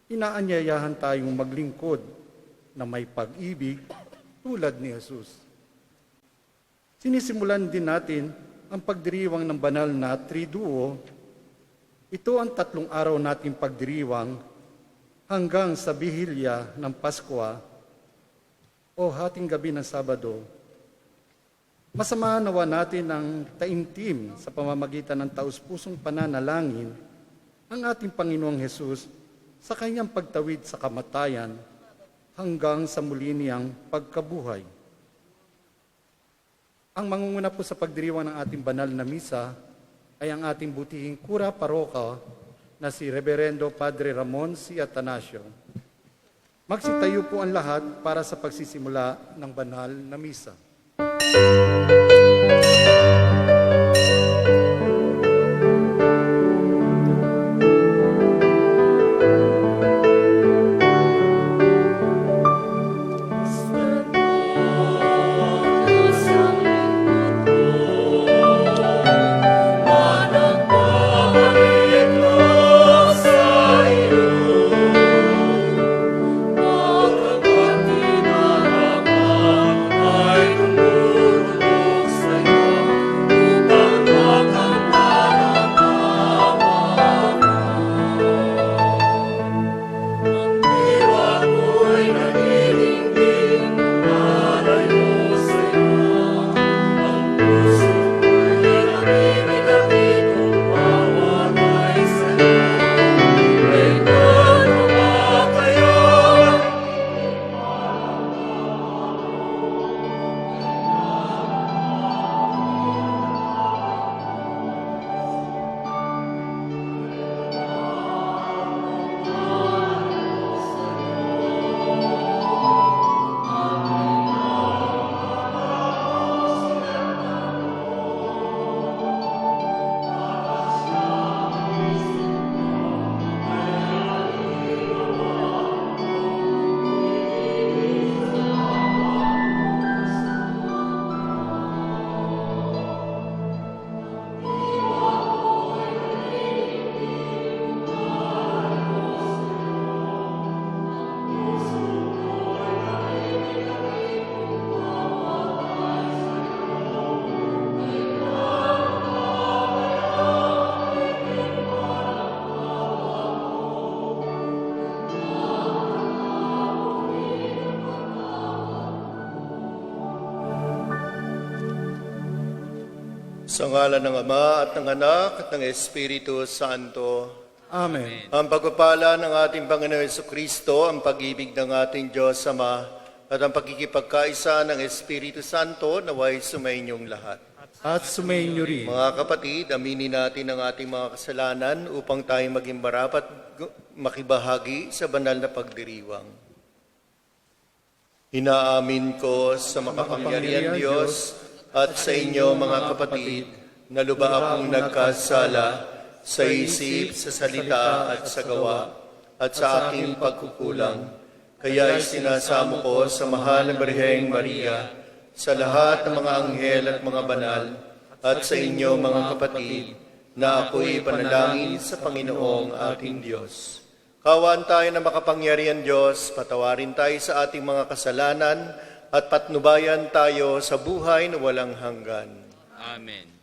inaanyayahan tayong maglingkod na may pag-ibig tulad ni Jesus. Sinisimulan din natin ang pagdiriwang ng banal na Triduo. Ito ang 3 araw nating pagdiriwang hanggang sa Bihilya ng Paskwa o hating gabi ng Sabado. Masama nawa natin ang taimtim sa pamamagitan ng taus-pusong pananalangin ang ating Panginoong Hesus sa kanyang pagtawid sa kamatayan hanggang sa muli niyang pagkabuhay. Ang mangunguna po sa pagdiriwang ng ating banal na misa ay ang ating butihing kura paroka na si Reverendo Padre Ramon C. Atanasio. Magsitayo po ang lahat para sa pagsisimula ng banal na misa. Sa ngalan ng Ama at ng Anak at ng Espiritu Santo. Amen. Ang pagpapala ng ating Panginoon Jesucristo, ang pag-ibig ng ating Diyos Ama, at ang pagkikipagkaisa ng Espiritu Santo naway sumainyong lahat. At sumainyo rin. Mga kapatid, aminin natin ang ating mga kasalanan upang tayo maging marapat makibahagi sa banal na pagdiriwang. Inaamin ko sa makapangyarihan Diyos at sa inyo mga kapatid, na lubha akong nagkasala sa isip, sa salita at sa gawa, at sa aking pagkukulang. Kaya isinasamo ko sa mahal na Birheng Maria, sa lahat ng mga anghel at mga banal, at sa inyo mga kapatid, na ako'y panalangin sa Panginoong ating Diyos. Kawan tayo na makapangyarihan Diyos, patawarin tayo sa ating mga kasalanan, at patnubayan tayo sa buhay na walang hanggan. Amen.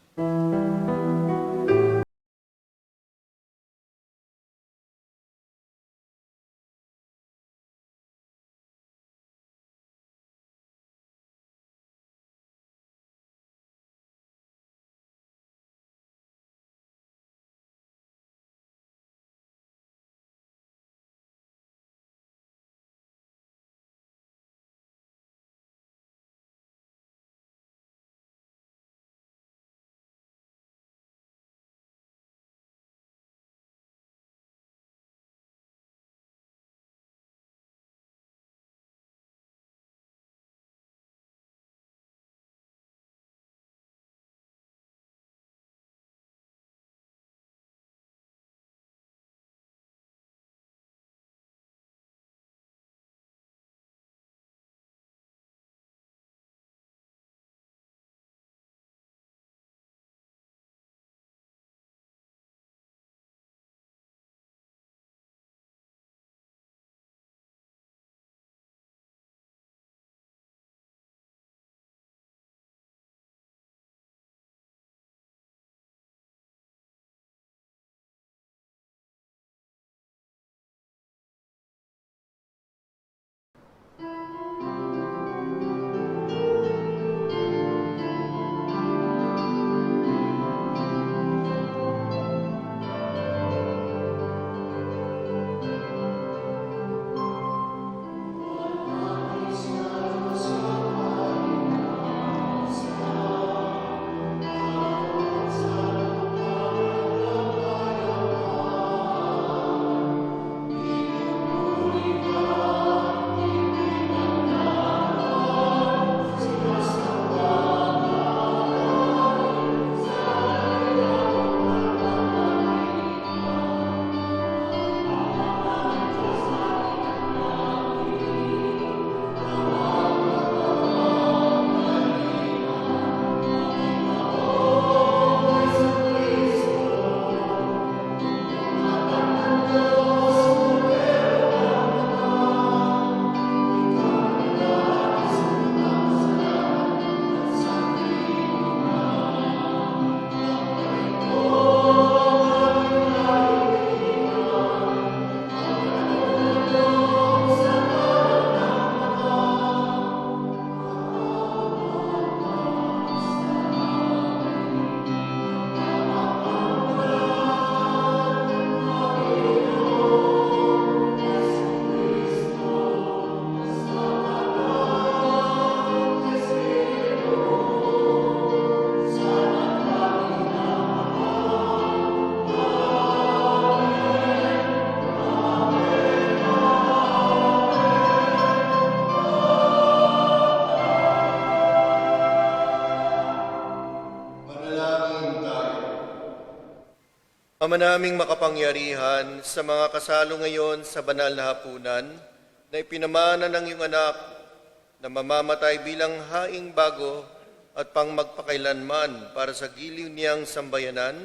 Ama naming makapangyarihan, sa mga kasalo ngayon sa banal na hapunan, na ipinamana ng iyong anak na mamamatay bilang haing bago at pang magpakailanman para sa giliw niyang sambayanan,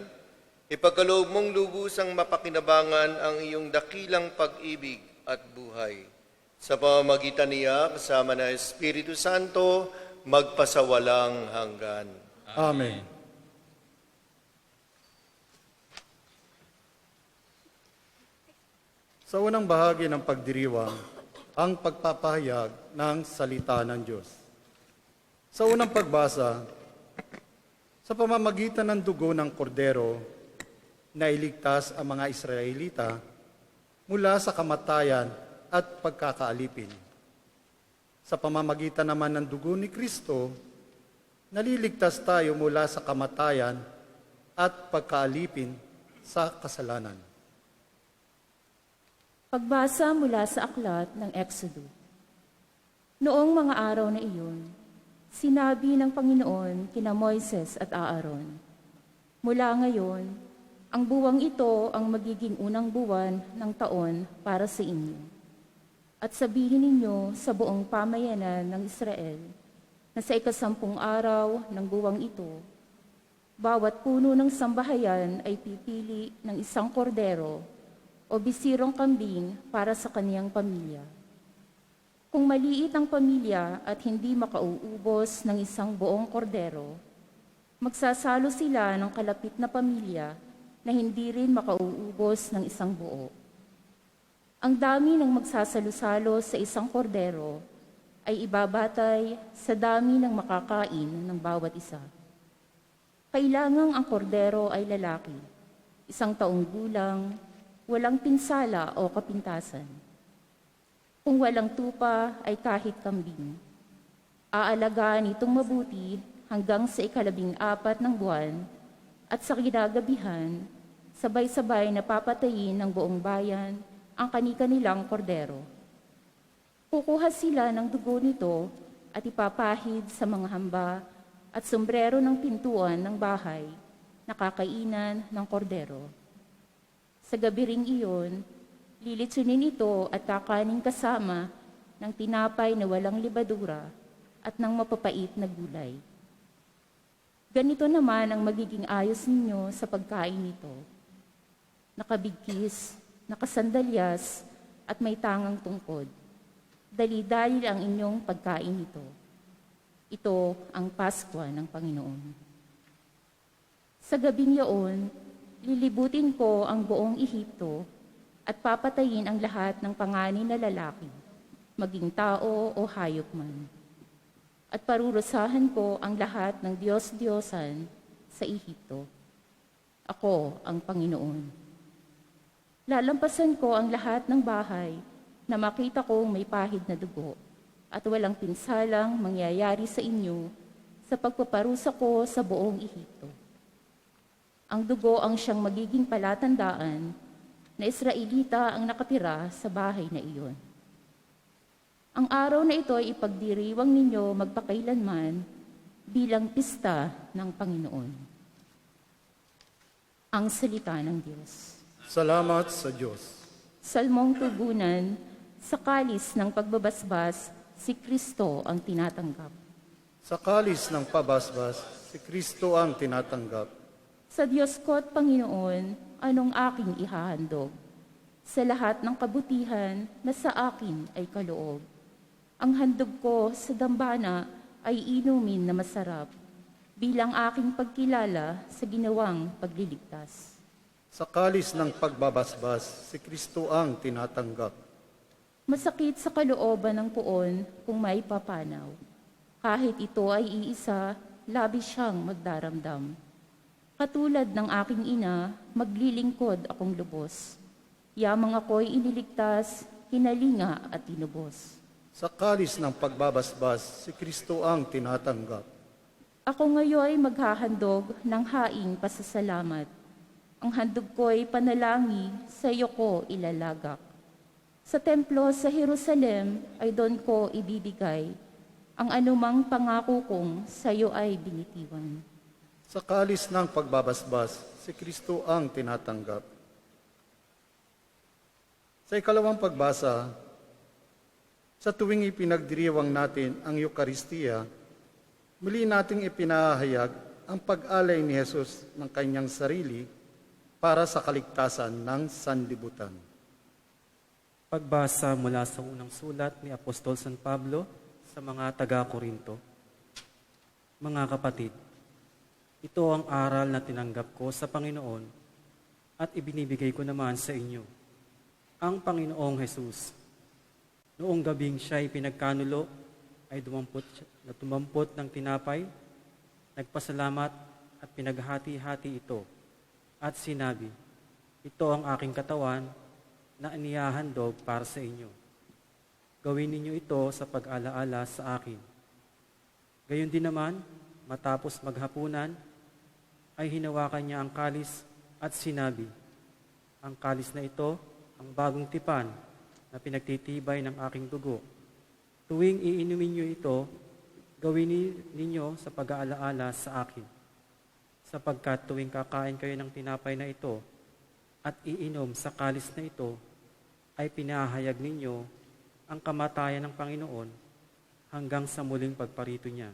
ipagkaloob mong lubusang mapakinabangan ang iyong dakilang pag-ibig at buhay. Sa pamamagitan niya, kasama na Espiritu Santo, magpasawalang hanggan. Amen. Sa unang bahagi ng pagdiriwang, ang pagpapahayag ng salita ng Diyos. Sa unang pagbasa, sa pamamagitan ng dugo ng kordero, nailigtas ang mga Israelita mula sa kamatayan at pagkakaalipin. Sa pamamagitan naman ng dugo ni Kristo, naliligtas tayo mula sa kamatayan at pagkaalipin sa kasalanan. Pagbasa mula sa aklat ng Exodo. Noong mga araw na iyon, sinabi ng Panginoon kina Moises at Aaron, "Mula ngayon, ang buwang ito ang magiging unang buwan ng taon para sa inyo. At sabihin ninyo sa buong pamayanan ng Israel na sa 10 araw ng buwang ito, bawat puno ng sambahayan ay pipili ng isang kordero o bisirong kambing para sa kaniyang pamilya. Kung maliit ang pamilya at hindi makauubos ng isang buong kordero, magsasalo sila ng kalapit na pamilya na hindi rin makauubos ng isang buo. Ang dami ng magsasalo-salo sa isang kordero ay ibabatay sa dami ng makakain ng bawat isa. Kailangang ang kordero ay lalaki, 1 taong gulang, walang pinsala o kapintasan. Kung walang tupa ay kahit kambing. Aalagaan itong mabuti hanggang sa 14 ng buwan at sa kinagabihan, sabay-sabay na papatayin ng buong bayan ang kani-kanilang kordero. Kukuha sila ng dugo nito at ipapahid sa mga hamba at sombrero ng pintuan ng bahay na kakainan ng kordero. Sa gabi ring iyon, lilitsunin ito at kakanin kasama ng tinapay na walang libadura at ng mapapait na gulay. Ganito naman ang magiging ayos ninyo sa pagkain nito. Nakabigkis, nakasandalyas, at may tangang tungkod. Dali-dali ang inyong pagkain nito. Ito ang Paskwa ng Panginoon. Sa gabing yaon, lilibutin ko ang buong Ehipto at papatayin ang lahat ng panganay na lalaki, maging tao o hayop man. At parurusahan ko ang lahat ng Diyos-Diyosan sa Ehipto. Ako ang Panginoon. Lalampasan ko ang lahat ng bahay na makita kong may pahid na dugo at walang pinsalang mangyayari sa inyo sa pagpaparusa ko sa buong Ehipto. Ang dugo ang siyang magiging palatandaan na Israelita ang nakatira sa bahay na iyon. Ang araw na ito ay ipagdiriwang ninyo magpakailanman bilang pista ng Panginoon. Ang salita ng Diyos. Salamat sa Diyos. Salmong tugunan, sa kalis ng pagbabasbas, si Kristo ang tinatanggap. Sa kalis ng pabasbas, si Kristo ang tinatanggap. Sa Diyos ko at Panginoon, anong aking ihahandog? Sa lahat ng kabutihan na sa akin ay kaloob. Ang handog ko sa dambana ay inumin na masarap, bilang aking pagkilala sa ginawang pagliligtas. Sa kalis ng pagbabasbas, si Kristo ang tinatanggap. Masakit sa kalooban ng puon kung may papanaw. Kahit ito ay iisa, labis siyang magdaramdam. Katulad ng aking ina, maglilingkod akong lubos. Yamang ako'y iniligtas, hinalinga at tinubos. Sa kalis ng pagbabasbas, si Kristo ang tinatanggap. Ako ngayon maghahandog ng haing pasasalamat. Ang handog ko'y panalangin, sa iyo ko ilalagak. Sa templo sa Jerusalem ay doon ko ibibigay. Ang anumang pangako kong sa iyo ay binitiwan. Sa kalis ng pagbabasbas, si Kristo ang tinatanggap. Sa ikalawang pagbasa, sa tuwing ipinagdiriwang natin ang Eukaristiya, muli nating ipinahayag ang pag-alay ni Jesus ng kanyang sarili para sa kaligtasan ng sanlibutan. Pagbasa mula sa unang sulat ni Apostol San Pablo sa mga taga-Korinto. Mga kapatid, ito ang aral na tinanggap ko sa Panginoon at ibinibigay ko naman sa inyo. Ang Panginoong Jesus, noong gabing siya'y pinagkanulo, ay tumampot ng tinapay, nagpasalamat at pinaghati-hati ito, at sinabi, ito ang aking katawan na inihahandog para sa inyo. Gawin ninyo ito sa pag-alaala sa akin. Gayon din naman, matapos maghapunan, ay hinawakan niya ang kalis at sinabi, ang kalis na ito, ang bagong tipan na pinagtitibay ng aking dugo. Tuwing iinumin niyo ito, gawin ninyo sa pag-aalaala sa akin. Sapagkat tuwing kakain kayo ng tinapay na ito at iinom sa kalis na ito, ay pinahayag ninyo ang kamatayan ng Panginoon hanggang sa muling pagparito niya.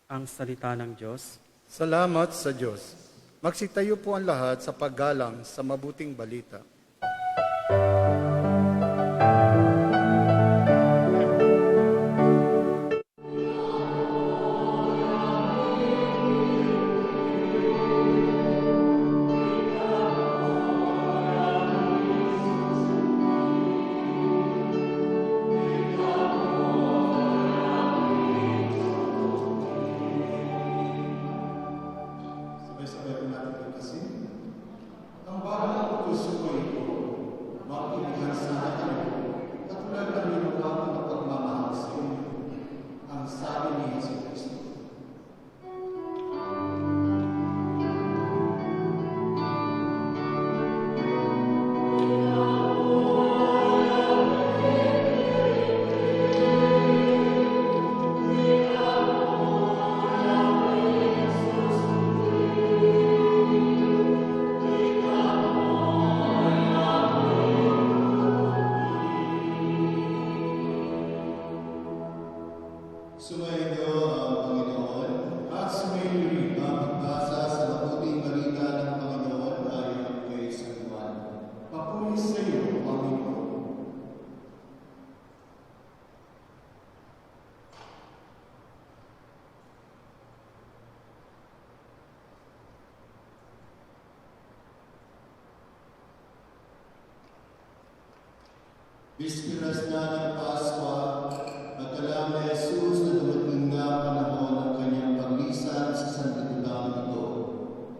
Ang salita ng Diyos. Salamat sa Diyos. Magsitayo po ang lahat sa paggalang sa mabuting balita. Sabay-sabay po natin pagkasin. Ang balang puso ko ito, makikihan sana kayo, katulad ng minuha ko ng pagmamahal sa inyo, ang sabi ni Yesu Cristo. Sumainyo ang Panginoon at sumainyo rin ang pagbasa sa mabuting balita ng Panginoon ayon kay San Juan. Papuri sa iyo, Panginoon. Bispiras na ng Paskwa, nagkala ni Jesus na dumating na panahon ng kanyang paglisan sa sanlibutan ito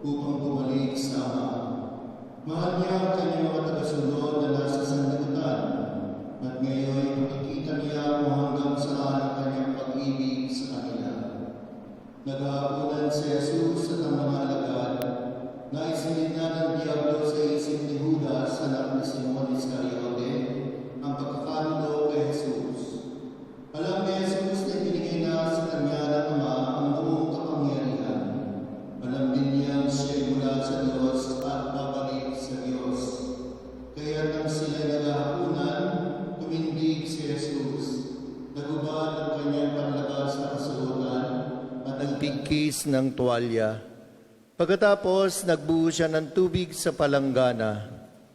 upang bumalik sa Ama. Mahal niya ang kanyang mga tagasunod na nasa sanlibutan at ngayon makikita niya kung hanggang saan ang kanyang pag-ibig sa kanila. Naghahapunan si Jesus at ang mga alagad na isinita ng Diablo sa isip ni Judas, anak ni Simon Iscariote, ang pagkakanulo kay Jesus. Alam ni Jesus na ibinigay na sa kanya ng Ama ang buong kapangyarihan. Alam din niya siya'y mula sa Diyos at babalik sa Diyos. Kaya nang sila'y naghahapunan, tumindig si Jesus. Nagubad ang kanyang panlabas na kasuotan at Nagpigkis ng tuwalya. Pagkatapos, nagbuhos siya ng tubig sa palanggana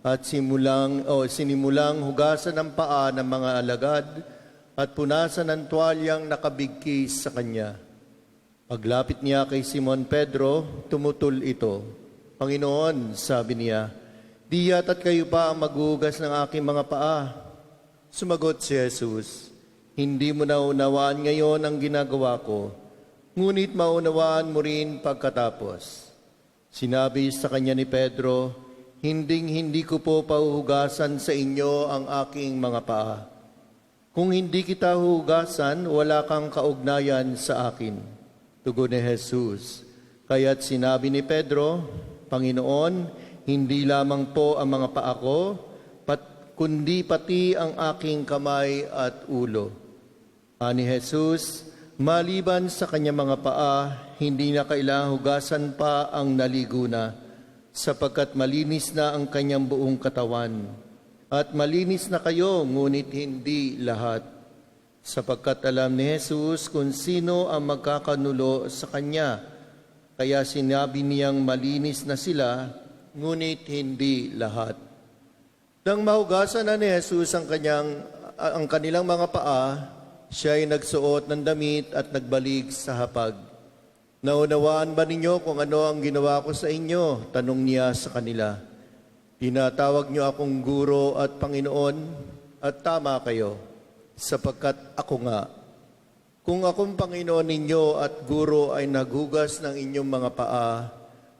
at sinimulang hugasan ng paa ng mga alagad at punasan ng tuwalyang nakabigkis sa kanya. Paglapit niya kay Simon Pedro, tumutol ito. Panginoon, sabi niya, di yata't kayo pa ang maghuhugas ng aking mga paa. Sumagot si Jesus, hindi mo naunawaan ngayon ang ginagawa ko, ngunit maunawaan mo rin pagkatapos. Sinabi sa kanya ni Pedro, hindi ko po pahuhugasan sa inyo ang aking mga paa. Kung hindi kita hugasan, wala kang kaugnayan sa akin. Tugon ni Jesus. Kaya't sinabi ni Pedro, Panginoon, hindi lamang po ang mga paa ko, kundi pati ang aking kamay at ulo. Ani Jesus, maliban sa kanyang mga paa, hindi na kailangang hugasan pa ang naligo na, sapagkat malinis na ang kanyang buong katawan. At malinis na kayo, ngunit hindi lahat, sapagkat alam ni Jesus kung sino ang magkakanulo sa kanya. Kaya sinabi niyang malinis na sila, ngunit hindi lahat. Nang mahugasan na ni Jesus ang kanilang mga paa, siya ay nagsuot ng damit at nagbalik sa hapag. Naunawaan ba ninyo kung ano ang ginawa ko sa inyo? Tanong niya sa kanila. Tinatawag niyo akong guro at Panginoon, at tama kayo, sapagkat ako nga. Kung akong Panginoon ninyo at guro ay naghugas ng inyong mga paa,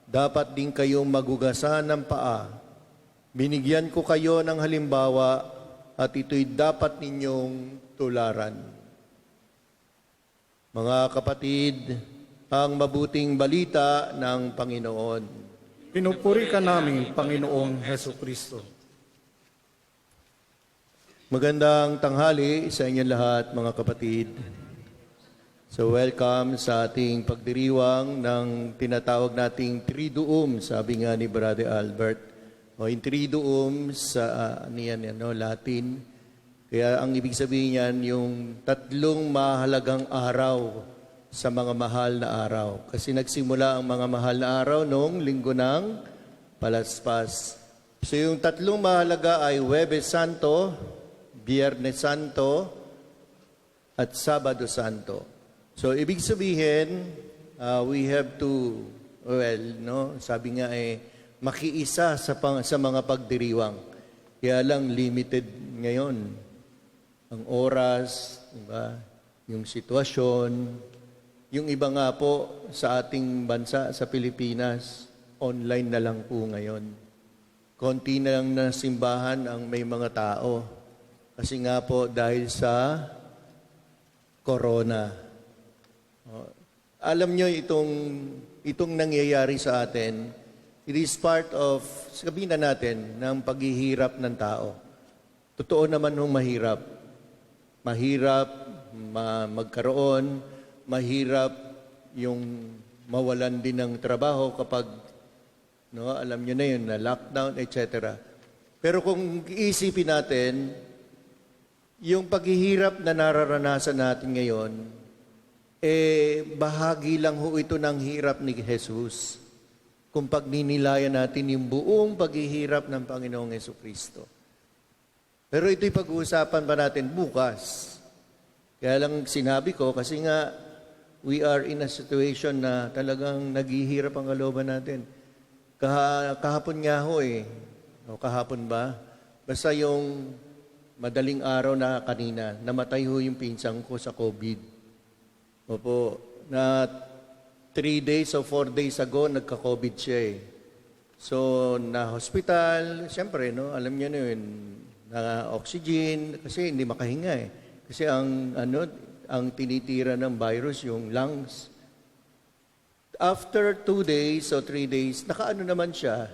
dapat din kayong maghugasan ng paa. Binigyan ko kayo ng halimbawa at ito'y dapat ninyong tularan. Mga kapatid, ang mabuting balita ng Panginoon. Pinupuri ka namin, Panginoong Heso Kristo. Magandang tanghali sa inyong lahat, mga kapatid. So welcome sa ating pagdiriwang ng tinatawag nating Triduum, sabi nga ni Brother Albert. O yung Triduum sa Latin. Kaya ang ibig sabihin niyan, yung tatlong mahalagang araw sa mga mahal na araw. Kasi nagsimula ang mga mahal na araw noong linggo ng Palaspas. So yung tatlong mahalaga ay Huwebes Santo, Biyernes Santo, at Sabado Santo. So, ibig sabihin, we have to, sabi nga makiisa sa mga pagdiriwang. Kaya lang limited ngayon. Ang oras, diba? Yung sitwasyon, yung iba nga po sa ating bansa, sa Pilipinas, online na lang po ngayon. Konti na lang na simbahan ang may mga tao. Kasi nga po dahil sa corona. Alam nyo itong nangyayari sa atin, it is part of, sabihin na natin, ng paghihirap ng tao. Totoo naman nung mahirap. Mahirap magkaroon, mahirap yung mawalan din ng trabaho kapag, alam nyo na yun, na lockdown, etc. Pero kung iisipin natin, yung paghihirap na nararanasan natin ngayon, bahagi lang ho ito ng hirap ni Jesus kung pagninilayan natin yung buong paghihirap ng Panginoong Jesucristo. Pero ito'y pag-uusapan pa natin bukas. Kaya lang sinabi ko, kasi nga, we are in a situation na talagang naghihirap ang kalooban natin. Kahapon nga ho kahapon ba? Basta yung madaling araw na kanina, namatay ho yung pinsang ko sa COVID. Opo, na 3 days o 4 days ago, nagka-COVID siya So, na-hospital, siyempre, alam niyo na yun, na-oxygen, kasi hindi makahinga Kasi ang tinitira ng virus, yung lungs. After 2 days o 3 days, nakaano naman siya,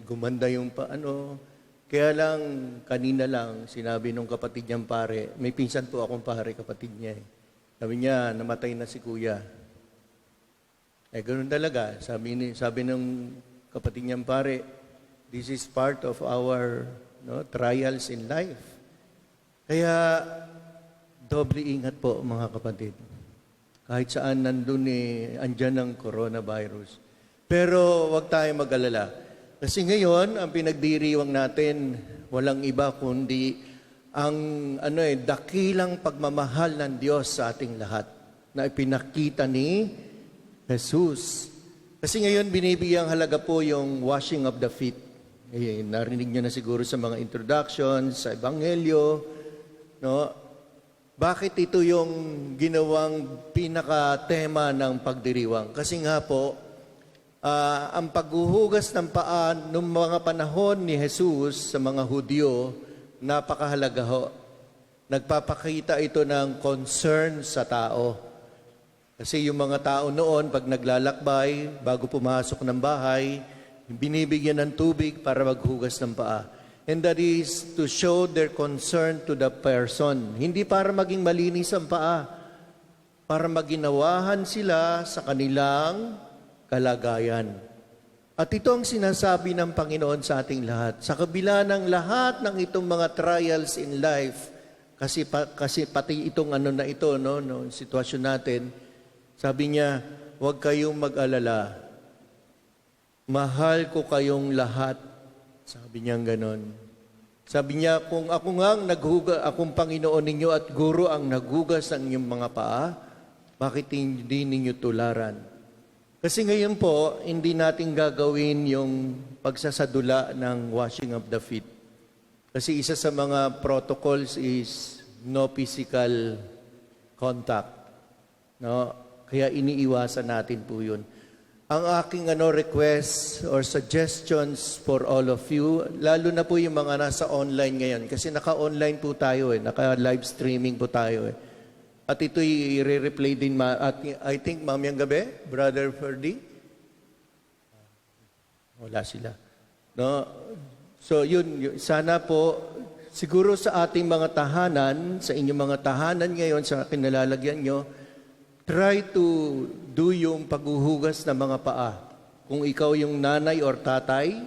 gumanda yung Kaya lang, kanina lang, sinabi nung kapatid niyang pare, may pinsan po akong pare, kapatid niya Sabi niya, namatay na si kuya. Ganun talaga. Sabi ng kapatid niyang pare, this is part of our trials in life. Kaya, doble ingat po mga kapatid. Kahit saan nandun andyan ang coronavirus. Pero wag tayong mag-alala. Kasi ngayon, ang pinagdiriwang natin, walang iba kundi ang dakilang pagmamahal ng Diyos sa ating lahat na ipinakita ni Jesus. Kasi ngayon binibigyang halaga po yung washing of the feet. Narinig niyo na siguro sa mga introductions, sa Ebanghelyo. Bakit ito yung ginawang pinaka-tema ng pagdiriwang? Kasi nga po, ang paghuhugas ng paa noong mga panahon ni Jesus sa mga Hudyo, napakahalaga ho. Nagpapakita ito ng concern sa tao. Kasi yung mga tao noon, pag naglalakbay, bago pumasok ng bahay, binibigyan ng tubig para maghugas ng paa. And that is to show their concern to the person. Hindi para maging malinis ang paa, para maginawahan sila sa kanilang kalagayan. At ito ang sinasabi ng Panginoon sa ating lahat. Sa kabila ng lahat ng itong mga trials in life, kasi pati itong na ito, no, sitwasyon natin, sabi niya, huwag kayong mag-alala. Mahal ko kayong lahat. Sabi niya ganon. Sabi niya, kung akong Panginoon ninyo at Guro ang naghugas ng inyong mga paa, bakit hindi ninyo tularan? Kasi ngayon po, hindi natin gagawin yung pagsasadula ng washing of the feet. Kasi isa sa mga protocols is no physical contact. No? Kaya iniiwasan natin po yun. Ang aking request or suggestions for all of you, lalo na po yung mga nasa online ngayon, kasi naka-online po tayo naka-live streaming po tayo At ito'y i-replay din, at I think mamayang gabi, Brother Ferdy? Wala sila. No? So yun, sana po, siguro sa ating mga tahanan, sa inyong mga tahanan ngayon, sa kinalalagyan nyo, try to do yung paghuhugas ng mga paa. Kung ikaw yung nanay or tatay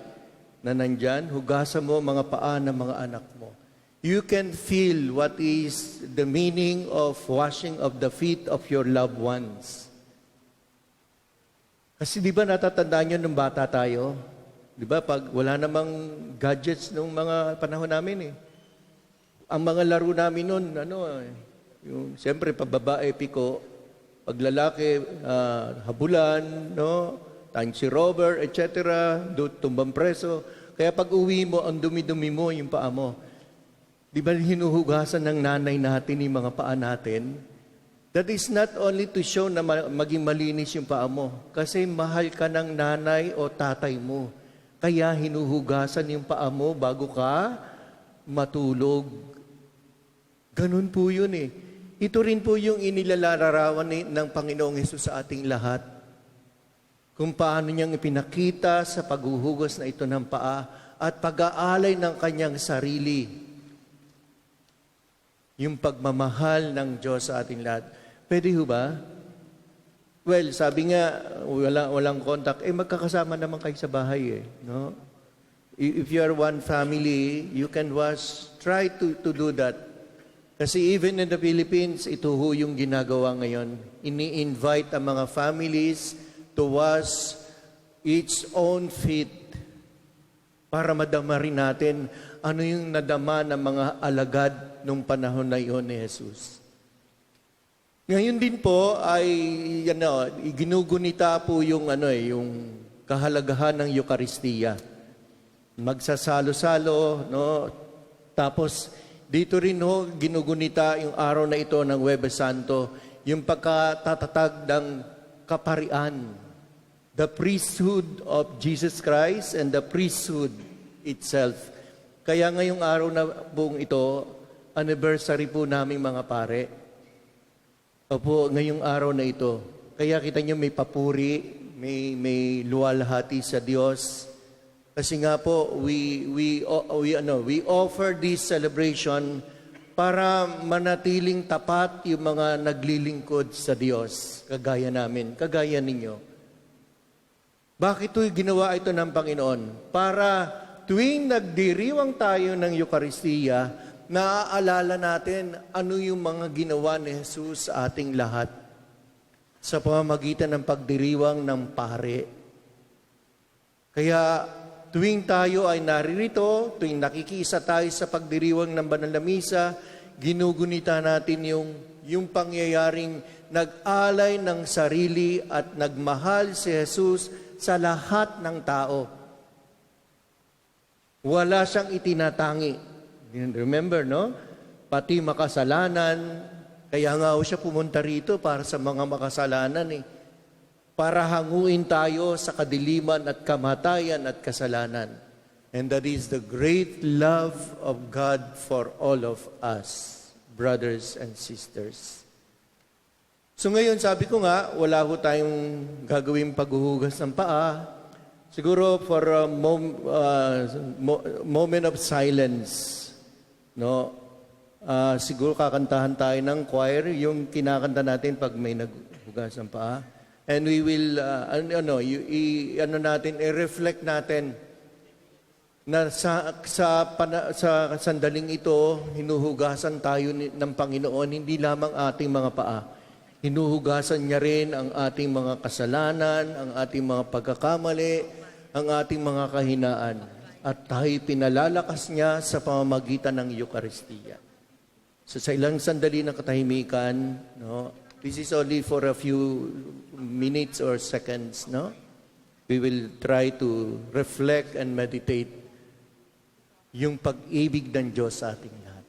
na nandyan, hugasan mo mga paa ng mga anak mo. You can feel what is the meaning of washing of the feet of your loved ones. Kasi di ba natatandaan nyo nung bata tayo? Di ba pag wala namang gadgets nung mga panahon namin Ang mga laro namin noon, yung siyempre pababae piko, pag lalaki habulan, tansi robber, etc., tumbang preso. Kaya pag uwi mo, ang dumi-dumi mo yung paa mo. Di ba hinuhugasan ng nanay natin yung mga paa natin? That is not only to show na maging malinis yung paa mo. Kasi mahal ka ng nanay o tatay mo. Kaya hinuhugasan yung paa mo bago ka matulog. Ganun po yun Ito rin po yung inilalarawan ng Panginoong Hesus sa ating lahat. Kung paano niyang ipinakita sa paghuhugas na ito ng paa at pag-aalay ng kanyang sarili. Yung pagmamahal ng Diyos sa ating lahat. Pwede ho ba? Well, sabi nga, walang contact. Magkakasama naman kayo sa bahay no? If you are one family, you can try to do that. Kasi even in the Philippines, ito ho yung ginagawa ngayon. Ini-invite ang mga families to wash each own feet para madama rin natin ano yung nadama ng mga alagad nung panahon na iyon ni Jesus. Ngayon din po ay ginugunita po yung yung kahalagahan ng Eucharistia. Magsasalo-salo, Tapos dito rin ginugunita yung araw na ito ng Huwebes Santo, yung pagkatatatag ng kaparian, the priesthood of Jesus Christ and the priesthood itself. Kaya ngayong araw na buong ito, anniversary po naming mga pare. Opo, ngayong araw na ito. Kaya kita nyo may papuri, may luwalhati sa Diyos. Kasi nga po, we offer this celebration para manatiling tapat yung mga naglilingkod sa Diyos. Kagaya namin, kagaya ninyo. Bakit ginawa ito ng Panginoon? Para tuwing nagdiriwang tayo ng Eucharistia, naaalala natin ano yung mga ginawa ni Jesus sa ating lahat sa pamamagitan ng pagdiriwang ng pare. Kaya tuwing tayo ay naririto, tuwing nakikisa tayo sa pagdiriwang ng banal na misa, ginugunita natin yung pangyayaring nag-alay ng sarili at nagmahal si Jesus sa lahat ng tao. Wala siyang itinatangi. Remember, Pati makasalanan. Kaya nga siya pumunta rito para sa mga makasalanan Para hanguin tayo sa kadiliman at kamatayan at kasalanan. And that is the great love of God for all of us, brothers and sisters. So ngayon, sabi ko nga, wala tayong gagawing paghuhugas ng paa. Siguro for a moment of silence, Siguro kakantahan tayo ng choir, yung kinakanta natin pag may naghugas ng paa. And we will, i-reflect natin na sa sandaling ito, hinuhugasan tayo ng Panginoon, hindi lamang ating mga paa. Hinuhugasan niya rin ang ating mga kasalanan, ang ating mga pagkakamali, ang ating mga kahinaan. At tayo'y pinalalakas niya sa pamamagitan ng Eucharistia. So sa ilang sandali ng katahimikan, no, this is only for a few minutes or seconds, no? We will try to reflect and meditate yung pag-ibig ng Diyos sa ating lahat.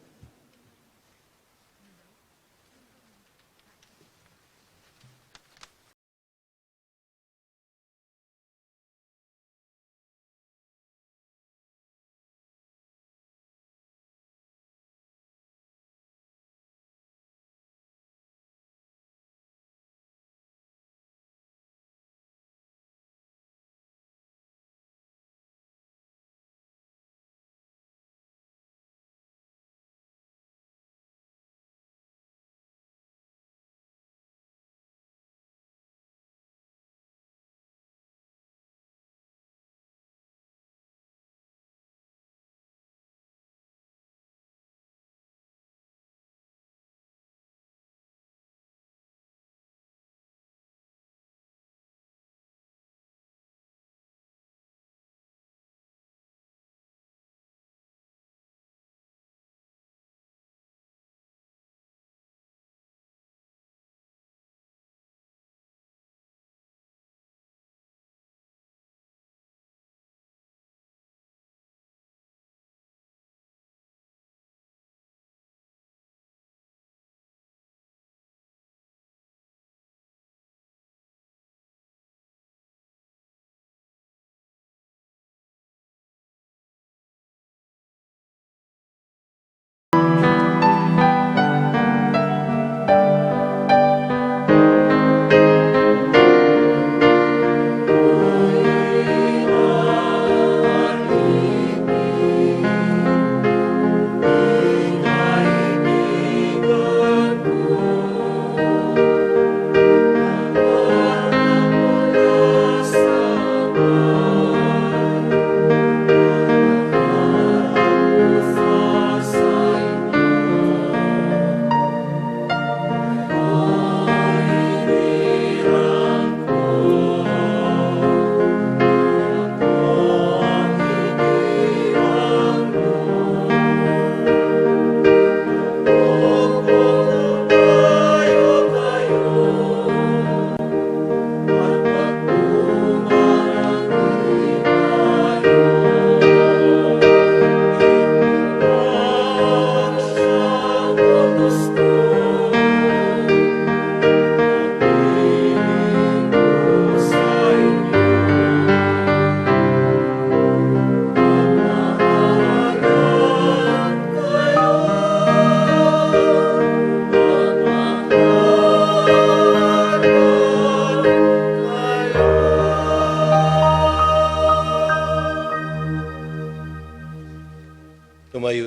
Tumayo.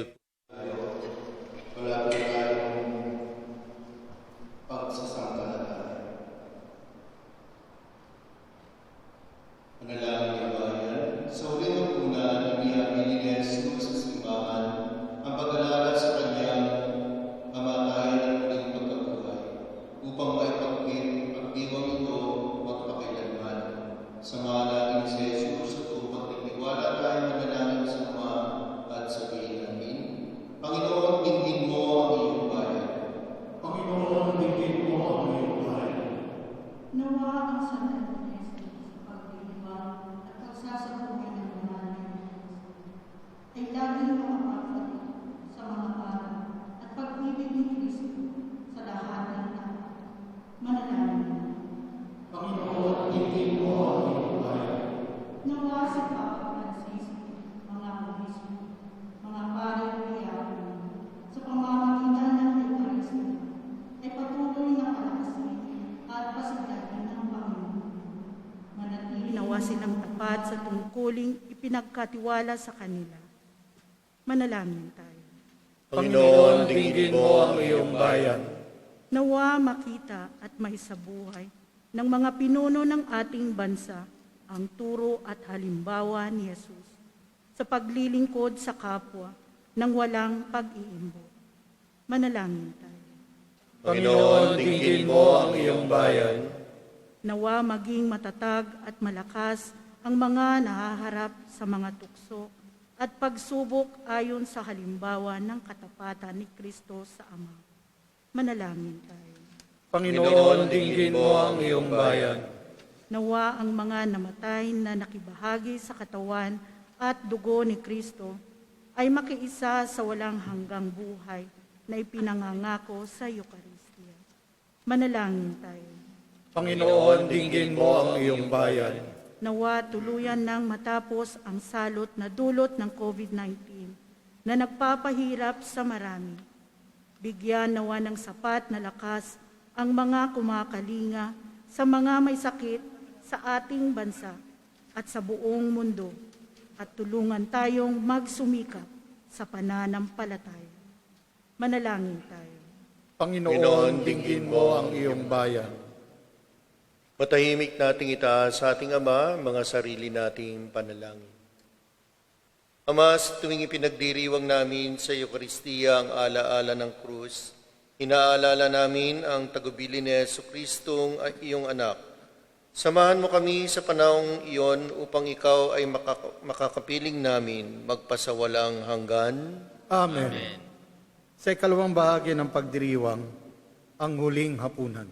Nawa ang Santa Teresa sa pagdiriwang at pagsasabuhay ng mahal na Diyos ay laging makapagpatid sa mga araw at pag-ibig ni Kristo sa lahat ng tao. Manalangin. Panginoon, tingin mo ang iyong bayan. Nawa si Papa Francisco, mga obispo, mga pari at diakono, sa pamamagitan ng Eucharistia, ay patuloy na palakasin at pasiglahin ng Panginoon. Manatili nawa silang tapat sa tungkuling ipinagkatiwala sa kanila. Manalangin tayo. Panginoon, dinggin mo ang iyong bayan. Nawa makita at maisabuhay ng mga pinuno ng ating bansa ang turo at halimbawa ni Jesus sa paglilingkod sa kapwa ng walang pag-iimbo. Manalangin tayo. Panginoon, dinggin mo ang iyong bayan. Nawa maging matatag at malakas ang mga nahaharap sa mga tukso at pagsubok ayon sa halimbawa ng katapatan ni Kristo sa Ama. Manalangin tayo. Panginoon, dinggin mo ang iyong bayan. Nawa ang mga namatay na nakibahagi sa katawan at dugo ni Kristo ay makiisa sa walang hanggang buhay na ipinangangako sa Eucharistia. Manalangin tayo. Panginoon, dinggin mo ang iyong bayan. Nawa tuluyan nang matapos ang salot na dulot ng COVID-19 na nagpapahirap sa marami. Bigyan nawa ng sapat na lakas ang mga kumakalinga sa mga may sakit sa ating bansa at sa buong mundo at tulungan tayong magsumikap sa pananampalataya. Manalangin tayo. Panginoon, dinggin mo ang iyong bayan. Matahimik nating itaas sa ating Ama mga sarili nating panalangin. Ama, sa tuwing ipinagdiriwang namin sa Eucharistia ang alaala ng krus, inaalala namin ang tagubilin ni Jesucristong iyong anak. Samahan mo kami sa panahong iyon upang ikaw ay makakapiling namin magpasawalang hanggan. Amen. Amen. Sa ikalawang bahagi ng pagdiriwang, ang huling hapunan.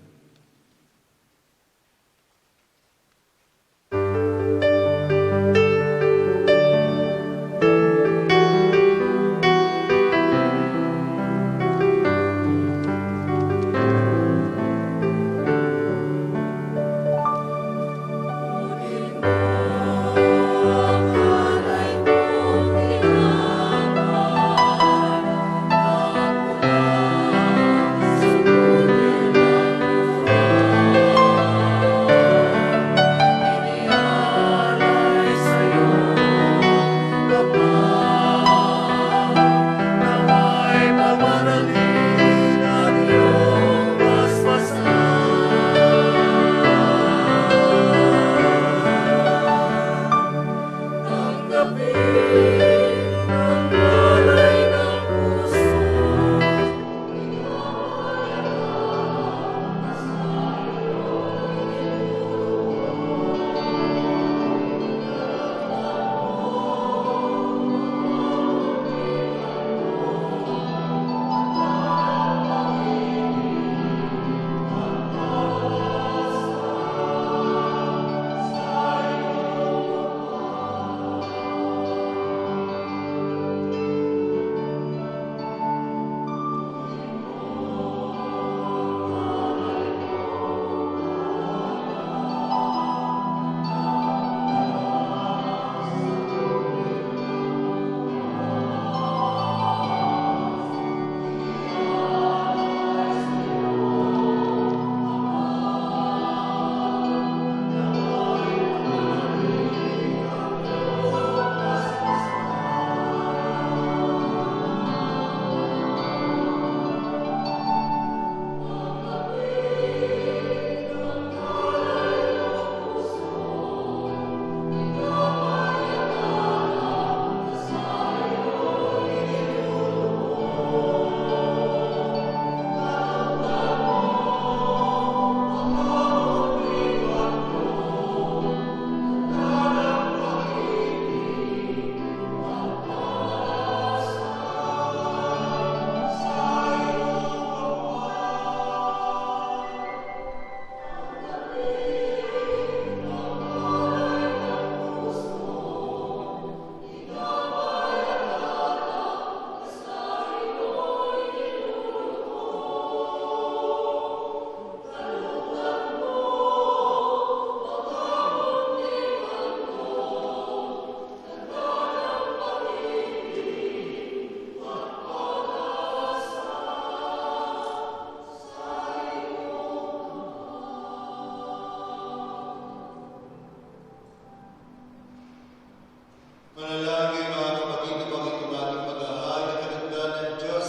Manalangin mga kapatid upang ito ating pag-ahay na kalugdan ng Diyos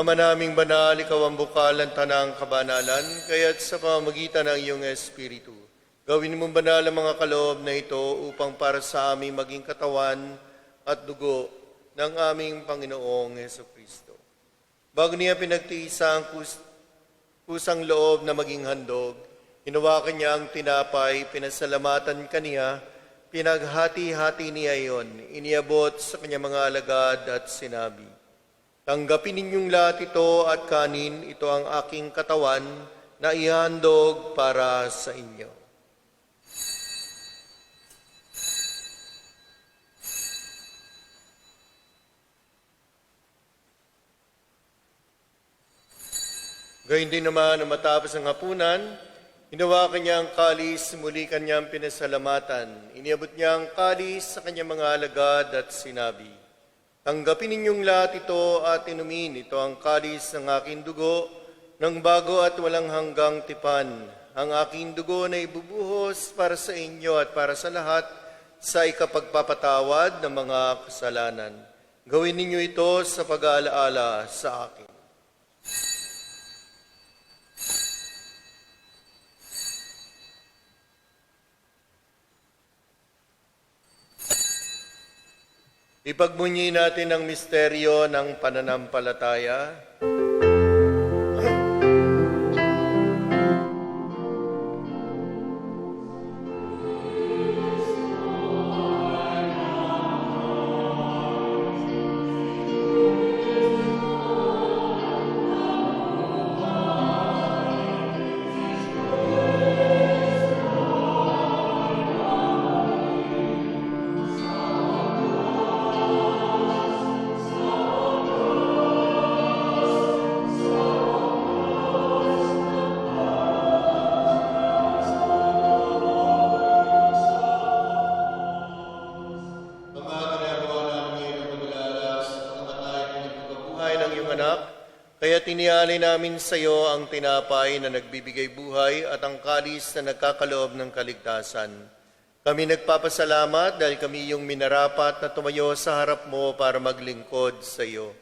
Ama naming banal, ikaw ang bukal ng tanang kabanalan, kaya't sa pamamagitan ng iyong Espiritu, gawin mong banal ang mga kaloob na ito upang para sa aming maging katawan at dugo ng aming Panginoong Hesukristo. Bago niya pinagtiisa ang kusang loob na maging handog, hinawakan niya ang tinapay, pinasalamatan kaniya, pinaghati-hati niya iyon, iniabot sa kanyang mga alagad at sinabi, "Tanggapin ninyong lahat ito at kanin, ito ang aking katawan na ihandog para sa inyo." Gayun din naman na matapos ang hapunan, hinawakan niya ang kalis, muli kanyang pinasalamatan. Iniabot niya ang kalis sa kanyang mga alagad at sinabi, "Tanggapin ninyong lahat ito at inumin. Ito ang kalis ng aking dugo, ng bago at walang hanggang tipan. Ang aking dugo na ibubuhos para sa inyo at para sa lahat sa ikapagpapatawad ng mga kasalanan. Gawin ninyo ito sa pag-aalaala sa akin." Ipagmunyi natin ang misteryo ng pananampalataya. Kaya tinialay namin sa iyo ang tinapay na nagbibigay buhay at ang kalis na nagkakaloob ng kaligtasan. Kami nagpapasalamat dahil kami yung minarapat na tumayo sa harap mo para maglingkod sa iyo.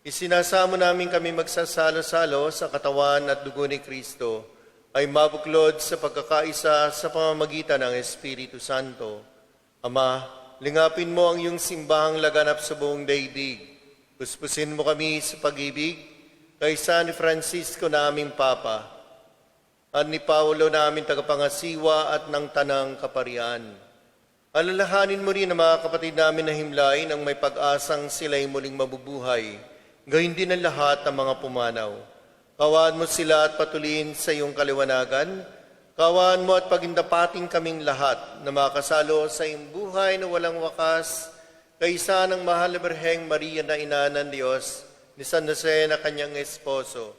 Isinasamo namin kami magsasalo-salo sa katawan at dugo ni Kristo ay mabuklod sa pagkakaisa sa pamamagitan ng Espiritu Santo. Ama, lingapin mo ang iyong simbahang laganap sa buong daigdig. Puspusin mo kami sa pag-ibig kay San Francisco na aming Papa, at ni Paulo na aming tagapangasiwa at ng Tanang Kaparian. Alalahanin mo rin ang mga kapatid namin na himlay nang may pag-asang sila'y muling mabubuhay, gayon din ang lahat ng mga pumanaw. Kawaan mo sila at patuloyin sa iyong kaliwanagan. Kawaan mo at pagindapating kaming lahat na makasalo sa iyong buhay na walang wakas, kaysa ng mahal na Birheng Maria na ina ng Diyos, ni San Jose na kanyang esposo,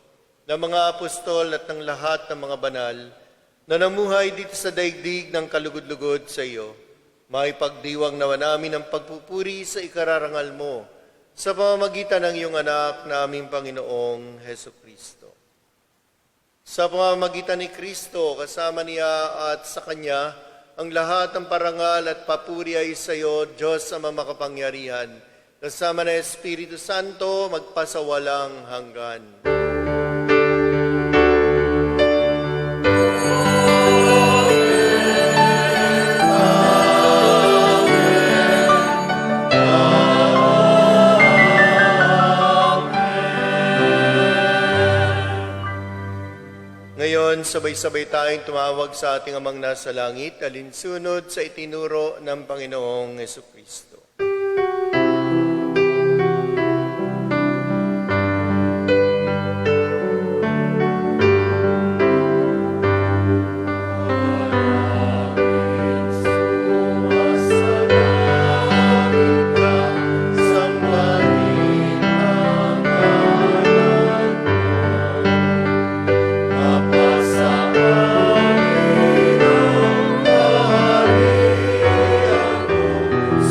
ng mga apostol at ng lahat ng mga banal na namuhay dito sa daigdig ng kalugod-lugod sa iyo. Maipagdiwang nawa namin ang pagpupuri sa ikararangal mo sa pamamagitan ng iyong anak na aming Panginoong Hesukristo. Sa pamamagitan ni Kristo, kasama niya at sa Kanya, ang lahat ng parangal at papuri ay sa iyo, Diyos Ama makapangyarihan, kasama ng Espiritu Santo, magpasawalang hanggan. Ngayon, sabay-sabay tayong tumawag sa ating Amang nasa langit, alinsunod sa itinuro ng Panginoong Hesukristo.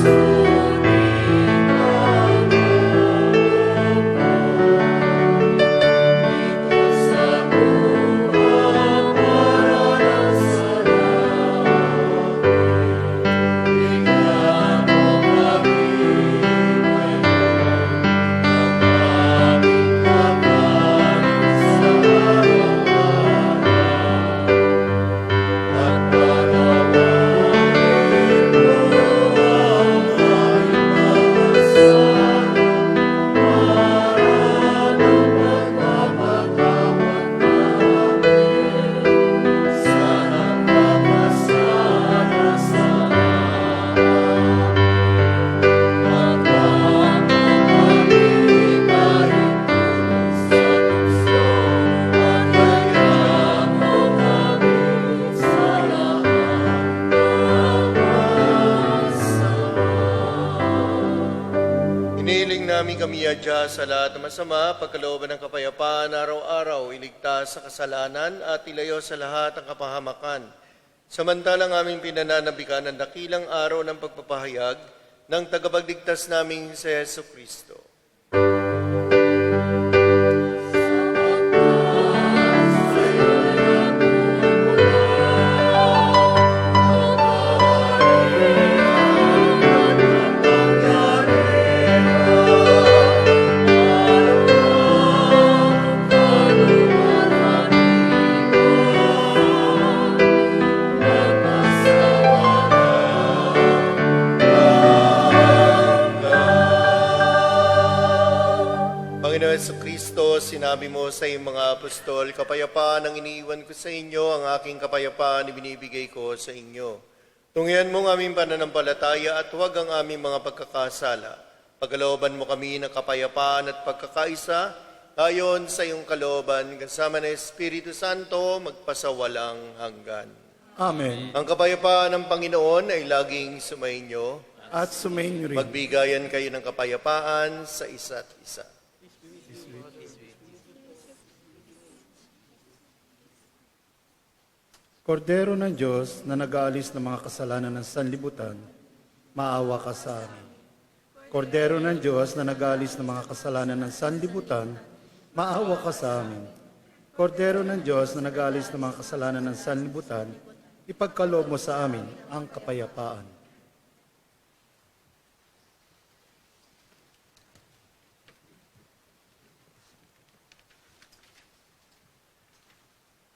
So kami adya sa lahat ng masama, pagkalooban ng kapayapaan, araw-araw, iligtas sa kasalanan at ilayo sa lahat ng kapahamakan. Samantalang aming pinananabikan ang dakilang araw ng pagpapahayag ng tagapagligtas naming si Yesu Kristo. Panginoon Yesu Kristo, sinabi mo sa iyong mga apostol, kapayapaan ang iniiwan ko sa inyo, ang aking kapayapaan ibinibigay ko sa inyo. Tungyan mo ang aming pananampalataya at huwag ang aming mga pagkakasala. Pagkalooban mo kami ng kapayapaan at pagkakaisa, ayon sa iyong kalooban, kasama ng Espiritu Santo, magpasawalang hanggan. Amen. Ang kapayapaan ng Panginoon ay laging sumainyo. At sumainyo rin. Magbigayan kayo ng kapayapaan sa isa't isa. Kordero ng Diyos na nag-aalis ng mga kasalanan ng sanlibutan, maawa ka sa amin. Kordero ng Diyos na nag-aalis ng mga kasalanan ng sanlibutan, maawa ka sa amin. Kordero ng Diyos na nag-aalis ng mga kasalanan ng sanlibutan, ipagkaloob mo sa amin ang kapayapaan.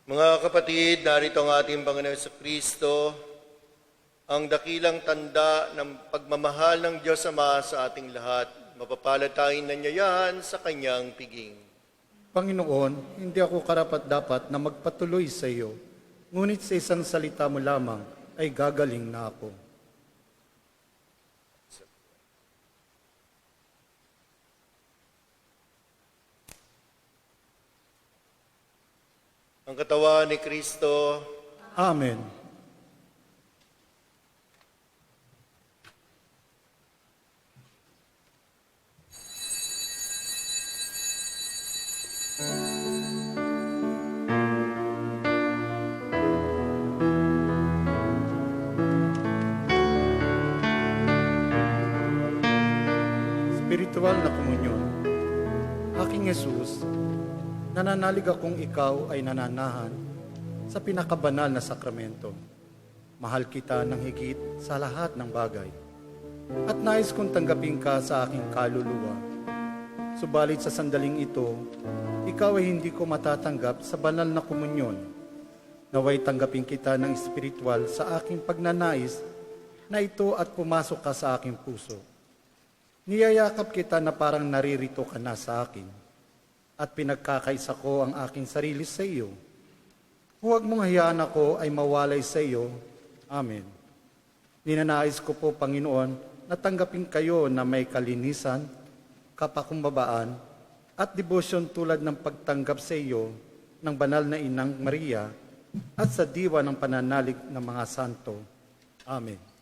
Mga kapatid, narito ang ating Panginoon Hesus Kristo, ang dakilang tanda ng pagmamahal ng Diyos Ama sa ating lahat. Mapapalad tayong nanyayahan sa Kanyang piging. Panginoon, hindi ako karapat-dapat na magpatuloy sa iyo, ngunit sa isang salita mo lamang ay gagaling na ako. Ang katawan ni Kristo, Amen. Spiritual na komunyon. Aking Jesus, nananalig akong ikaw ay nananahan sa pinakabanal na sakramento. Mahal kita ng higit sa lahat ng bagay. At nais kong tanggapin ka sa aking kaluluwa. Subalit sa sandaling ito, ikaw ay hindi ko matatanggap sa banal na komunyon. Naway tanggapin kita ng espiritual sa aking pagnanais na ito at pumasok ka sa aking puso. Niyayakap kita na parang naririto ka na sa akin at pinagkakaisa ko ang aking sarili sa iyo. Huwag mong hayaan ako ay mawalay sa iyo. Amen. Ninanais ko po, Panginoon, na tanggapin kayo na may kalinisan, kapakumbabaan, at debosyon tulad ng pagtanggap sa iyo ng banal na Inang Maria at sa diwa ng pananalig ng mga santo. Amen.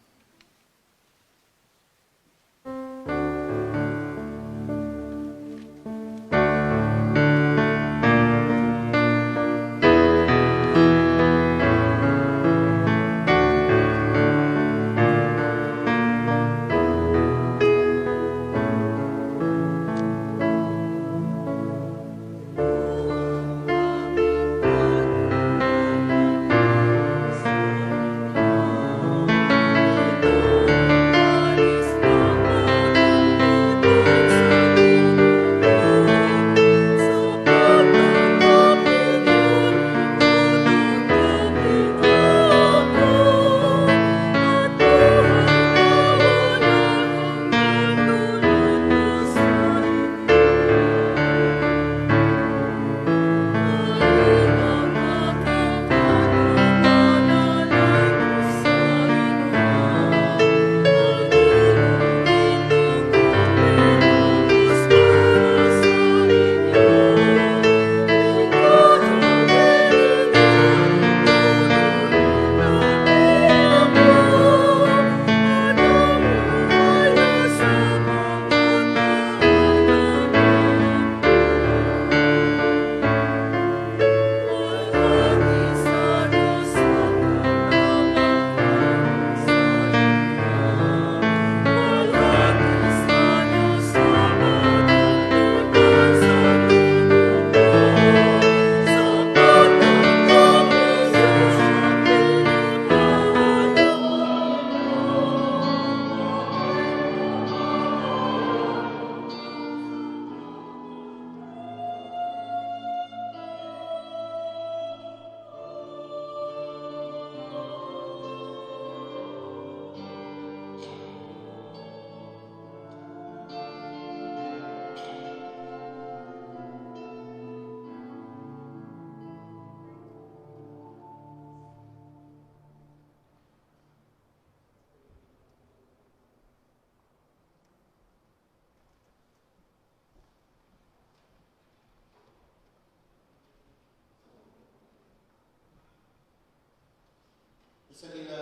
Isalina